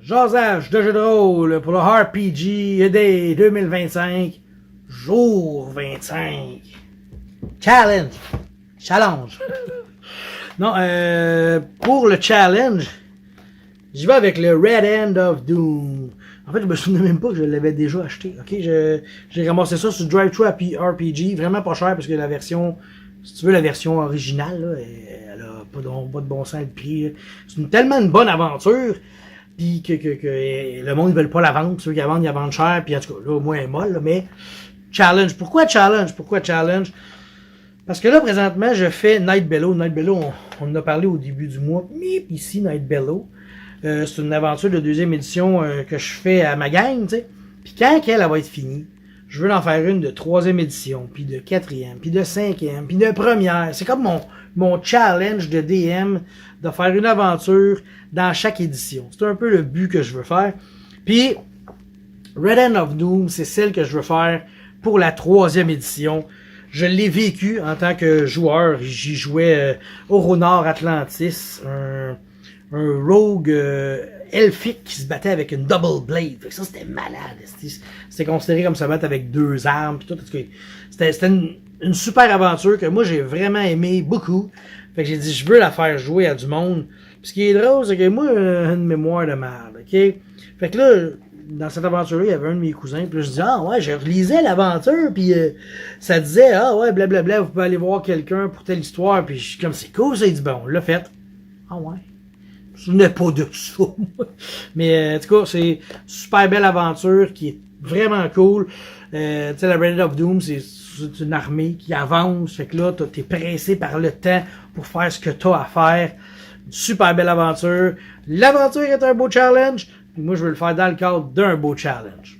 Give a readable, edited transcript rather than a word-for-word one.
Jasage de jeu de rôle pour le RPG ED 2025, jour 25. Challenge. Non, pour le challenge, j'y vais avec le Red End of Doom. En fait, je me souvenais même pas que je l'avais déjà acheté. Ok, j'ai ramassé ça sur Drive-Thru RPG, vraiment pas cher parce que la version, si tu veux la version originale, là, elle a pas de bon sens de prix. C'est tellement une bonne aventure. Puis que le monde ne veut pas la vendre, ceux qui la vendent, ils la vendent cher, puis en tout cas, là, au moins, elle est molle, là, mais challenge. Pourquoi challenge? Parce que là, présentement, je fais Night Bellow. Night Bellow, on en a parlé au début du mois. Mip, ici, Night Bellow. C'est une aventure de 2e édition que je fais à ma gang, tu sais. Puis quand elle va être finie, je veux en faire une de 3e édition, puis de 4e, puis de 5e, puis de première. C'est comme mon challenge de DM de faire une aventure dans chaque édition. C'est un peu le but que je veux faire. Puis, Red End of Doom, c'est celle que je veux faire pour la 3e édition. Je l'ai vécu en tant que joueur. J'y jouais au Ronard Atlantis, un rogue elfique qui se battait avec une double blade. Fait que ça, c'était malade. C'était considéré comme se battre avec 2 armes. Pis tout. C'était une super aventure que moi, j'ai vraiment aimé beaucoup. Fait que j'ai dit, je veux la faire jouer à du monde. Puis ce qui est drôle, c'est que moi, une mémoire de merde, ok? Fait que là, dans cette aventure-là, il y avait un de mes cousins, puis là, je dis, ah ouais, je relisais l'aventure, puis ça disait, ah ouais, blablabla, vous pouvez aller voir quelqu'un pour telle histoire, puis je suis comme, c'est cool, ça, il dit, bon, on l'a fait. Ah ouais? Je ne pas de ça, moi. Mais, en tout cas, c'est une super belle aventure qui est vraiment cool. Tu sais, la Red of Doom, c'est une armée qui avance, fait que là, t'es pressé par le temps pour faire ce que t'as à faire. Une super belle aventure. L'aventure est un beau challenge. Moi, je veux le faire dans le cadre d'un beau challenge.